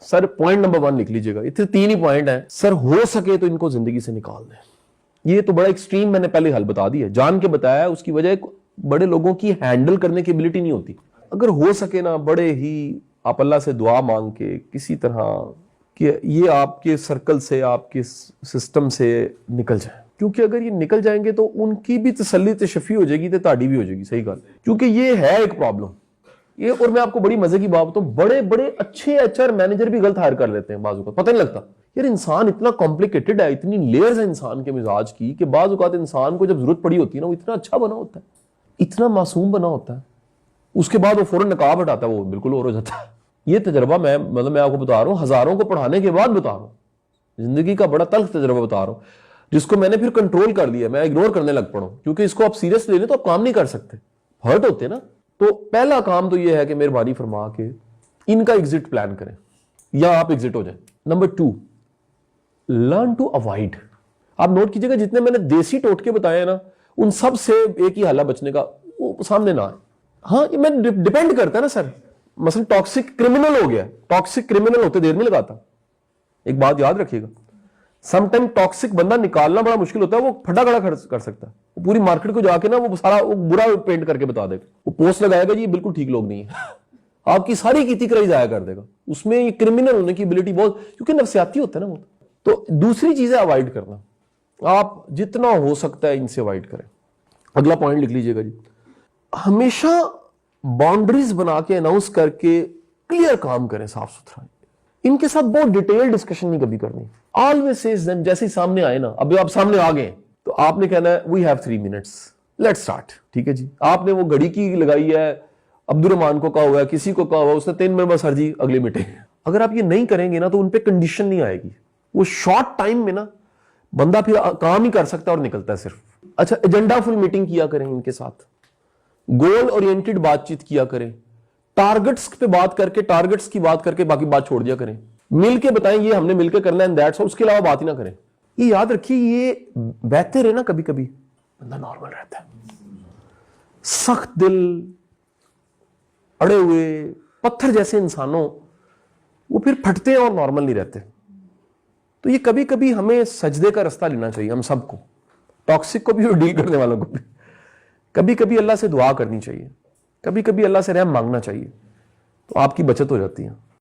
Sir point number 1 लिख लीजिएगा, इतने 3 ही पॉइंट हैं सर। हो सके तो इनको जिंदगी से निकाल दें। ये तो बड़ा एक्सट्रीम मैंने पहले हल बता दिया, जान के बताया। उसकी वजह बड़े लोगों की हैंडल करने की एबिलिटी नहीं होती। अगर हो सके ना, बड़े ही आप अल्लाह से दुआ मांग के किसी तरह कि ये आपके सर्कल से, आपके सिस्टम से निकल जाए, क्योंकि अगर ये निकल जाएंगे तो उनकी भी तसल्ली तशफी हो जाएगी, तो ताड़ी भी हो जाएगी। सही गल, क्योंकि ये है एक प्रॉब्लम ये। और मैं आपको बड़ी मजे की बात बताऊं, बड़े बड़े अच्छे एचआर मैनेजर भी गलत हायर कर लेते हैं बाजू का, पता नहीं लगता। यार इंसान इतना कॉम्प्लिकेटेड है, इतनी लेयर्स है इंसान के मिजाज की, कि बाज़ औक़ात इंसान को जब जरूरत पड़ी होती है ना, वो इतना अच्छा बना होता है, इतना मासूम बना होता है, उसके बाद वो फौरन नकाब हटाता है, वो बिल्कुल और हो जाता है। ये तजर्बा मैं आपको बता रहा हूँ, हजारों को पढ़ाने के बाद बता रहा हूँ, जिंदगी का बड़ा तल्ख तजर्बा बता रहा हूँ, जिसको मैंने फिर कंट्रोल कर लिया। मैं इग्नोर करने लग पड़ा, क्योंकि इसको आप सीरियस ले लें तो आप काम नहीं कर सकते, हर्ट होते ना। तो पहला काम तो ये है कि मेहरबानी फरमा के इनका एग्जिट प्लान करें, या आप एग्जिट हो जाए। Number 2, learn to avoid. आप नोट कीजिएगा, जितने मैंने देसी टोटके बताए ना, उन सब से एक ही हल बचने का, वो सामने ना आए। हाँ, ये मैं डिपेंड करता है ना सर। मसलन टॉक्सिक क्रिमिनल हो गया, टॉक्सिक क्रिमिनल होते देर नहीं लगाता। एक बात याद रखिएगा, समटाइम टॉक्सिक बंदा निकालना बड़ा मुश्किल होता है, वो फटाखड़ा खर्च कर सकता है। वो पूरी मार्केट को जाके ना वो सारा वो बुरा पेंट करके बता देगा, वो पोस्ट लगाएगा जी बिल्कुल ठीक लोग नहीं है आपकी सारी कीती कराई जाया कर देगा। उसमें ये क्रिमिनल होने की एबिलिटी बहुत, क्योंकि नफसियाती होता है ना वो। तो दूसरी चीज है अवॉइड करना, आप जितना हो सकता है इनसे अवॉइड करें। अगला पॉइंट लिख लीजिएगा जी, हमेशा बाउंड्रीज बना के अनाउंस करके क्लियर काम करें, साफ सुथरा। इनके साथ बहुत डिटेल डिस्कशन नहीं कभी करनी। ऑलवेज सेज देम, जैसे ही सामने आए ना, अभी आप सामने आ गए तो आपने कहना है we have 3 minutes, let's start. ठीक है जी, आपने वो घड़ी की लगाई है, अब्दुल रहमान को कहा हुआ है, किसी को कहा हुआ, उसने 3 मिनट बस, हर जी अगली मीटिंग। अगर आप ये नहीं करेंगे ना तो उन पे कंडीशन नहीं आएगी। वो शॉर्ट टाइम में ना बंदा फिर काम ही कर सकता है और निकलता है सिर्फ। अच्छा, एजेंडा फुल मीटिंग किया करें इनके साथ, गोल ओरिएंटेड बातचीत किया करें, टारगेट्स पे बात करके, टारगेट्स की बात करके बाकी बात छोड़ दिया करें। मिलके बताएं ये हमने मिलके करना है, दैट्स ऑल, उसके अलावा बात ही ना करें। ये याद रखिए, ये बेहतर है ना, कभी कभी बंदा नॉर्मल रहता है। सख्त दिल, अड़े हुए पत्थर जैसे इंसानों, वो फिर फटते हैं और नॉर्मल नहीं रहते। तो ये कभी कभी हमें सजदे का रास्ता लेना चाहिए, हम सबको, टॉक्सिक को भी और डील करने वालों को भी। कभी कभी अल्लाह से दुआ करनी चाहिए, कभी कभी अल्लाह से रहम मांगना चाहिए, तो आपकी बचत हो जाती है।